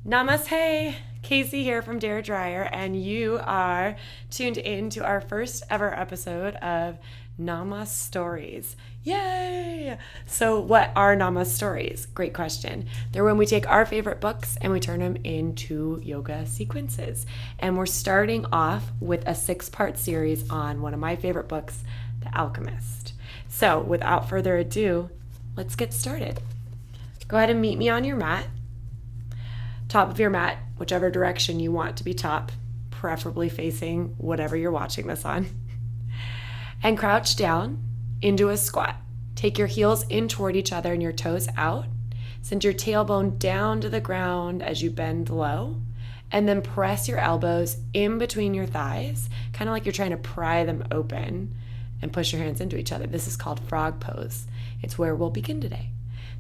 Namaste, Casey here from Dare Dryer, and you are tuned in to our first ever episode of Namastories. Yay! So what are Namastories? Great question. They're when we take our favorite books and we turn them into yoga sequences. And we're starting off with a 6-part series on one of my favorite books, The Alchemist. So without further ado, let's get started. Go ahead and meet me on your mat. Top of your mat, whichever direction you want to be top, preferably facing whatever you're watching this on. And crouch down into a squat. Take your heels in toward each other and your toes out. Send your tailbone down to the ground as you bend low. And then press your elbows in between your thighs, kind of like you're trying to pry them open, and push your hands into each other. This is called frog pose. It's where we'll begin today.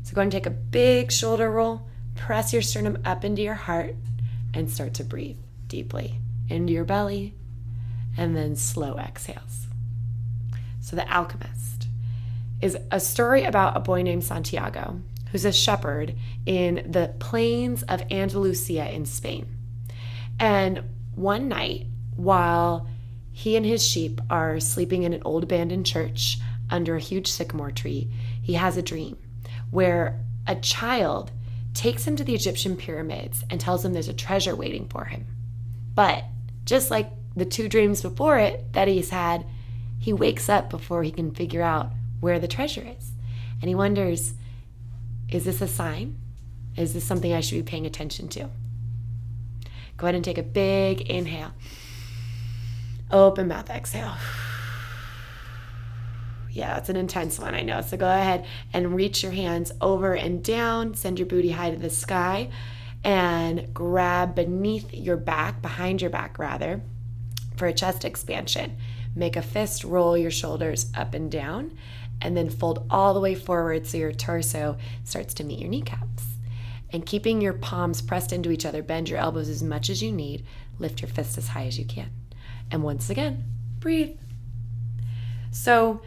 So go ahead and take a big shoulder roll. Press your sternum up into your heart and start to breathe deeply into your belly, and then slow exhales. So The Alchemist is a story about a boy named Santiago who's a shepherd in the plains of Andalusia in Spain. And one night, while he and his sheep are sleeping in an old abandoned church under a huge sycamore tree, he has a dream where a child takes him to the Egyptian pyramids and tells him there's a treasure waiting for him. But just like the 2 dreams before it that he's had, he wakes up before he can figure out where the treasure is. And he wonders, is this a sign? Is this something I should be paying attention to? Go ahead and take a big inhale. Open mouth exhale. Yeah, it's an intense one, I know. So go ahead and reach your hands over and down. Send your booty high to the sky and grab beneath your back, behind your back rather, for a chest expansion. Make a fist, roll your shoulders up and down, and then fold all the way forward so your torso starts to meet your kneecaps. And keeping your palms pressed into each other, bend your elbows as much as you need. Lift your fist as high as you can. And once again, breathe. So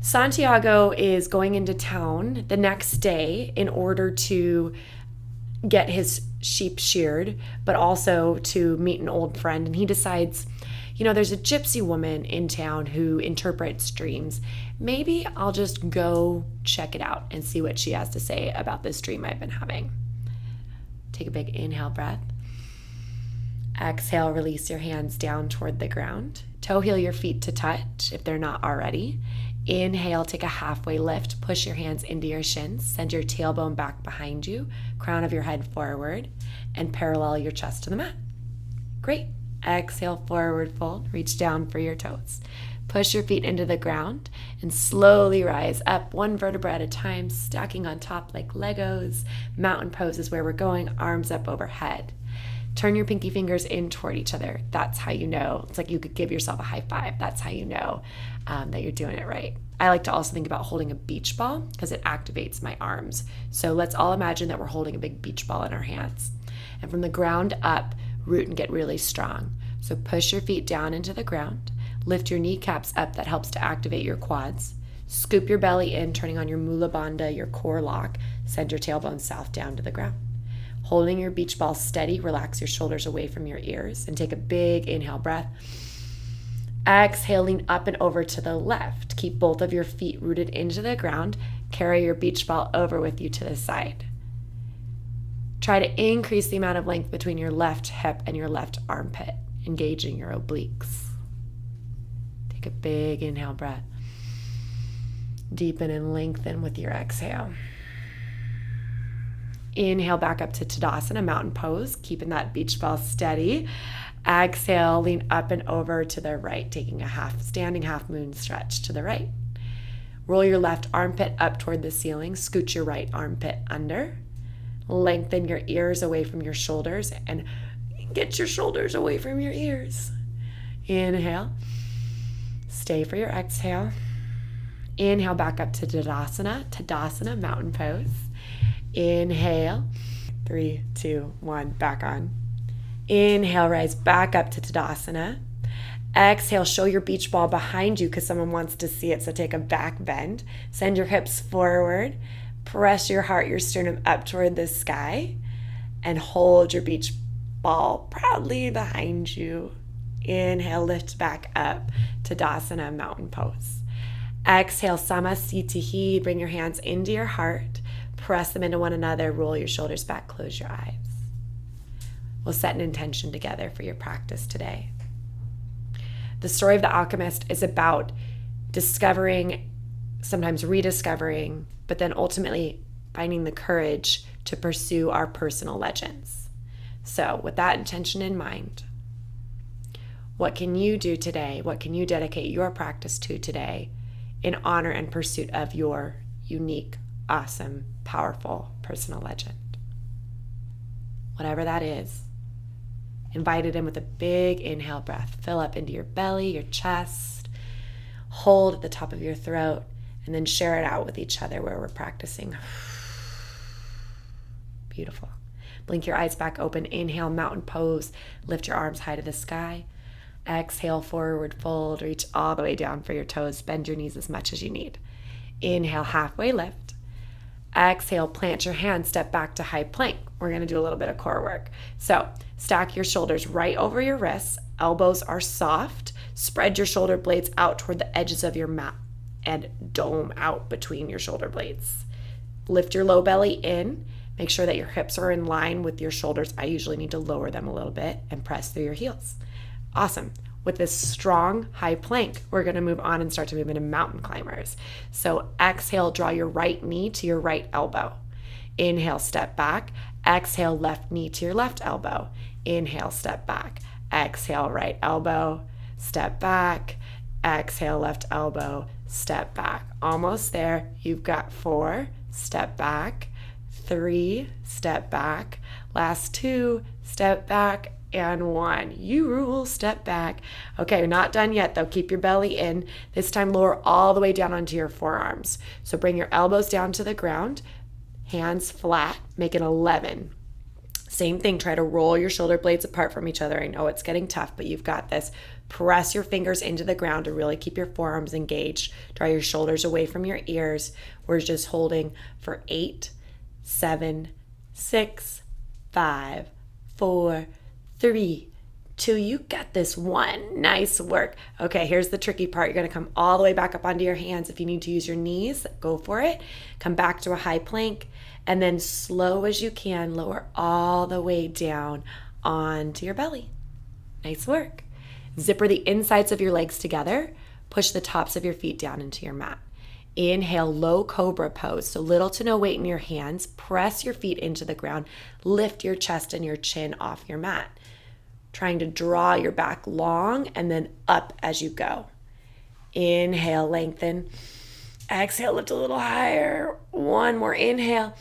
Santiago is going into town the next day in order to get his sheep sheared, but also to meet an old friend. And he decides, there's a gypsy woman in town who interprets dreams. Maybe I'll just go check it out and see what she has to say about this dream I've been having. Take a big inhale breath. Exhale, release your hands down toward the ground. Toe heel your feet to touch if they're not already. Inhale, take a halfway lift, push your hands into your shins, send your tailbone back behind you, crown of your head forward, and parallel your chest to the mat. Great. Exhale, forward fold, reach down for your toes. Push your feet into the ground and slowly rise up 1 vertebra at a time, stacking on top like Legos. Mountain pose is where we're going, arms up overhead. Turn your pinky fingers in toward each other. That's how you know. It's like you could give yourself a high five. That's how you know that you're doing it right. I like to also think about holding a beach ball because it activates my arms. So let's all imagine that we're holding a big beach ball in our hands. And from the ground up, root and get really strong. So push your feet down into the ground. Lift your kneecaps up. That helps to activate your quads. Scoop your belly in, turning on your Mula Bandha, your core lock. Send your tailbone south down to the ground. Holding your beach ball steady, relax your shoulders away from your ears and take a big inhale breath. Exhaling up and over to the left. Keep both of your feet rooted into the ground. Carry your beach ball over with you to the side. Try to increase the amount of length between your left hip and your left armpit, engaging your obliques. Take a big inhale breath. Deepen and lengthen with your exhale. Inhale back up to Tadasana, mountain pose, keeping that beach ball steady. Exhale, lean up and over to the right, taking a standing half moon stretch to the right. Roll your left armpit up toward the ceiling, scoot your right armpit under. Lengthen your ears away from your shoulders and get your shoulders away from your ears. Inhale. Stay for your exhale. Inhale back up to Tadasana, mountain pose. Inhale, 3, 2, 1, back on. Inhale, rise back up to Tadasana. Exhale, show your beach ball behind you because someone wants to see it, so take a back bend. Send your hips forward. Press your heart, your sternum up toward the sky. and hold your beach ball proudly behind you. Inhale, lift back up to Tadasana, mountain pose. Exhale, Samasthiti. Bring your hands into your heart. Press them into one another. Roll your shoulders back. Close your eyes. We'll set an intention together for your practice today. The story of the alchemist is about discovering, sometimes rediscovering, but then ultimately finding the courage to pursue our personal legends. So with that intention in mind, what can you do today? What can you dedicate your practice to today in honor and pursuit of your unique, awesome, powerful personal legend? Whatever that is, invite it in with a big inhale breath. Fill up into your belly, your chest, hold at the top of your throat, and then share it out with each other where we're practicing. Beautiful. Blink your eyes back open. Inhale, mountain pose. Lift your arms high to the sky. Exhale, forward fold. Reach all the way down for your toes. Bend your knees as much as you need. Inhale, halfway lift. Exhale, plant your hands, step back to high plank. We're going to do a little bit of core work. So stack your shoulders right over your wrists. Elbows are soft. Spread your shoulder blades out toward the edges of your mat and dome out between your shoulder blades. Lift your low belly in. Make sure that your hips are in line with your shoulders. I usually need to lower them a little bit and press through your heels. Awesome. With this strong high plank, we're going to move on and start to move into mountain climbers. So exhale, draw your right knee to your right elbow. Inhale, step back. Exhale, left knee to your left elbow. Inhale, step back. Exhale, right elbow, step back. Exhale, left elbow, step back. Almost there. You've got 4, step back. 3, step back. Last 2, step back. And 1. You rule, step back. Okay, you're not done yet though. Keep your belly in. This time lower all the way down onto your forearms. So bring your elbows down to the ground, hands flat, make an 11. Same thing, try to roll your shoulder blades apart from each other. I know it's getting tough, but you've got this. Press your fingers into the ground to really keep your forearms engaged. Draw your shoulders away from your ears. We're just holding for 8, 7, 6, 5, 4, 3, 2, you got this. 1, nice work. Okay, here's the tricky part. You're gonna come all the way back up onto your hands. If you need to use your knees, go for it. Come back to a high plank, and then slow as you can, lower all the way down onto your belly. Nice work. Zipper the insides of your legs together. Push the tops of your feet down into your mat. Inhale, low cobra pose. So little to no weight in your hands. Press your feet into the ground. Lift your chest and your chin off your mat. Trying to draw your back long and then up as you go. Inhale, lengthen. Exhale, lift a little higher. 1 more inhale.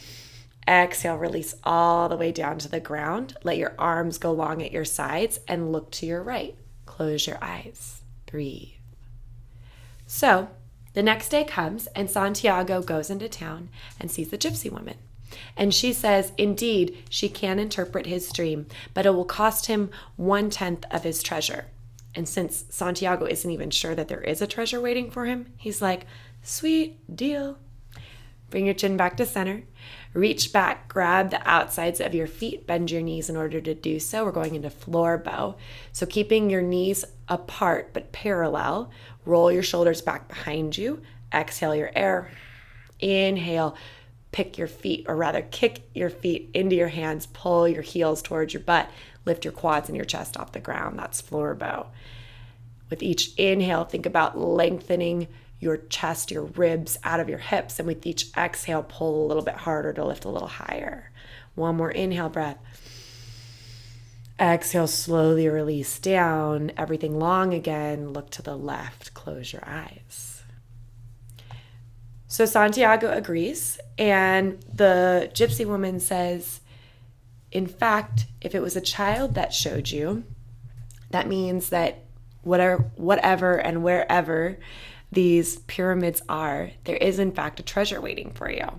Exhale, release all the way down to the ground. Let your arms go long at your sides and look to your right. Close your eyes. Breathe. So the next day comes and Santiago goes into town and sees the gypsy woman. And she says, indeed, she can interpret his dream, but it will cost him 1/10 of his treasure. And since Santiago isn't even sure that there is a treasure waiting for him, he's like, sweet deal. Bring your chin back to center. Reach back, grab the outsides of your feet, bend your knees in order to do so. We're going into floor bow. So keeping your knees apart but parallel, roll your shoulders back behind you. Exhale your air. Inhale. Pick your feet, or rather kick your feet into your hands, pull your heels towards your butt, lift your quads and your chest off the ground. That's floor bow. With each inhale, think about lengthening your chest, your ribs out of your hips. And with each exhale, pull a little bit harder to lift a little higher. 1 more inhale breath. Exhale, slowly release down. Everything long again. Look to the left. Close your eyes. So Santiago agrees, and the gypsy woman says, in fact, if it was a child that showed you, that means that whatever and wherever these pyramids are, there is in fact a treasure waiting for you.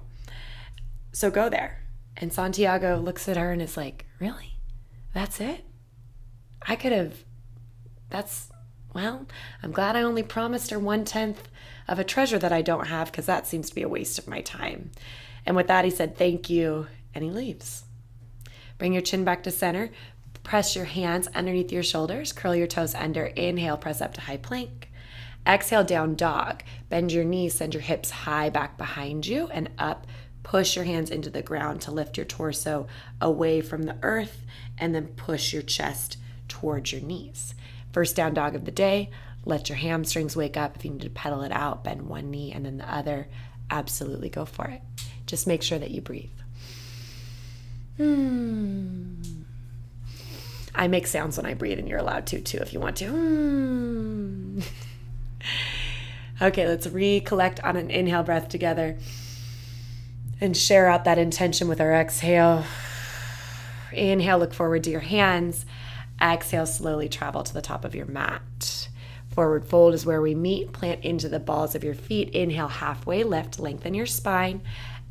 So go there. And Santiago looks at her and is like, really? That's it? Well, I'm glad I only promised her 1/10 of a treasure that I don't have, because that seems to be a waste of my time. And with that, he said, thank you, and he leaves. Bring your chin back to center. Press your hands underneath your shoulders. Curl your toes under. Inhale, press up to high plank. Exhale, down dog. Bend your knees, send your hips high back behind you and up. Push your hands into the ground to lift your torso away from the earth, and then push your chest towards your knees. First down dog of the day. Let your hamstrings wake up. If you need to pedal it out, bend one knee and then the other. Absolutely go for it. Just make sure that you breathe. I make sounds when I breathe, and you're allowed to too if you want to. Okay, let's recollect on an inhale breath together and share out that intention with our exhale. Inhale, look forward to your hands. Exhale, slowly travel to the top of your mat. Forward fold is where we meet. Plant into the balls of your feet. Inhale, halfway lift, lengthen your spine.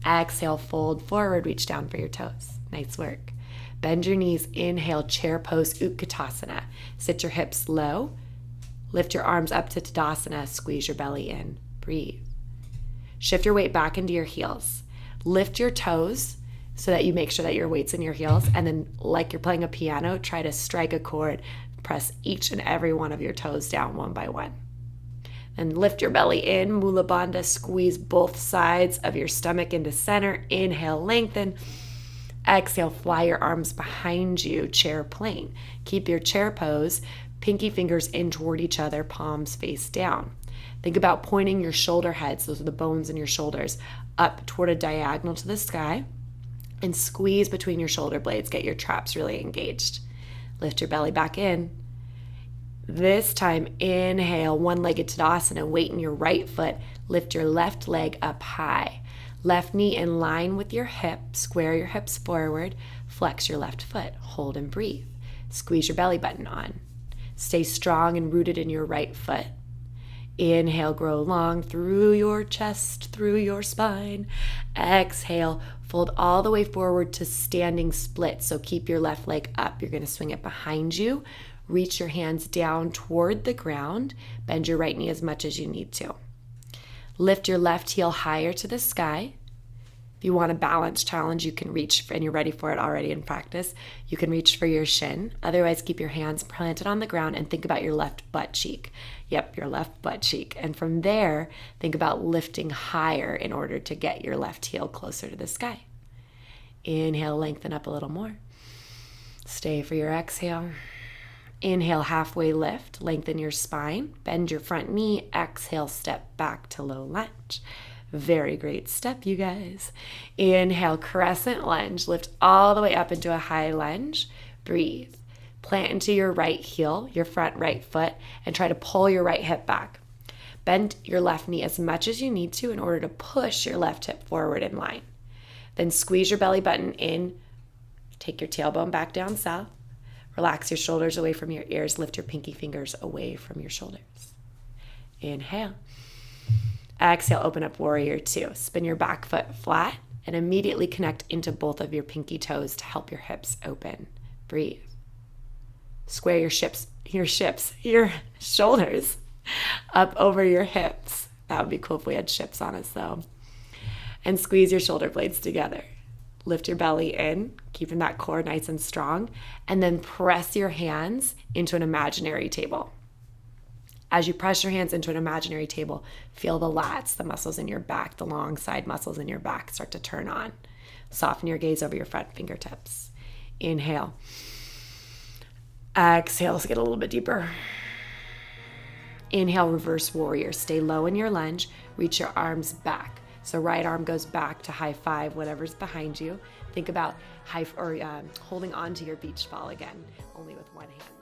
Exhale, fold forward, reach down for your toes. Nice work. Bend your knees. Inhale, chair pose, Utkatasana. Sit your hips low. Lift your arms up to Tadasana. Squeeze your belly in. Breathe. Shift your weight back into your heels. Lift your toes so that you make sure that your weight's in your heels. And then, like you're playing a piano, try to strike a chord. Press each and every one of your toes down one by one. And lift your belly in. Mula Bandha. Squeeze both sides of your stomach into center. Inhale, lengthen. Exhale, fly your arms behind you, chair plane. Keep your chair pose, pinky fingers in toward each other, palms face down. Think about pointing your shoulder heads, those are the bones in your shoulders, up toward a diagonal to the sky, and squeeze between your shoulder blades. Get your traps really engaged. Lift your belly back in. This time, inhale, one-legged Tadasana. Weight in your right foot. Lift your left leg up high. Left knee in line with your hip. Square your hips forward. Flex your left foot. Hold and breathe. Squeeze your belly button on. Stay strong and rooted in your right foot. Inhale, grow long through your chest, through your spine. Exhale, fold all the way forward to standing split. So keep your left leg up. You're going to swing it behind you. Reach your hands down toward the ground. Bend your right knee as much as you need to. Lift your left heel higher to the sky. If you want a balance challenge, you can reach, and you're ready for it already in practice, you can reach for your shin. Otherwise, keep your hands planted on the ground and think about your left butt cheek. Yep, your left butt cheek. And from there, think about lifting higher in order to get your left heel closer to the sky. Inhale, lengthen up a little more. Stay for your exhale. Inhale, halfway lift, lengthen your spine, bend your front knee, exhale, step back to low lunge. Very great step, you guys. Inhale, crescent lunge, lift all the way up into a high lunge. Breathe. Plant into your right heel, your front right foot, and try to pull your right hip back. Bend your left knee as much as you need to in order to push your left hip forward in line. Then squeeze your belly button in, take your tailbone back down south. Relax your shoulders away from your ears. Lift your pinky fingers away from your shoulders. Inhale. Exhale, open up warrior two. Spin your back foot flat and immediately connect into both of your pinky toes to help your hips open. Breathe. Square your shoulders up over your hips. That would be cool if we had ships on us though. And squeeze your shoulder blades together. Lift your belly in, keeping that core nice and strong, and then press your hands into an imaginary table. As you press your hands into an imaginary table, feel the lats, the muscles in your back, the long side muscles in your back start to turn on. Soften your gaze over your front fingertips. Inhale. Exhale, let's get a little bit deeper. Inhale, reverse warrior. Stay low in your lunge. Reach your arms back. So right arm goes back to high five, whatever's behind you. Think about holding on to your beach ball again, only with one hand.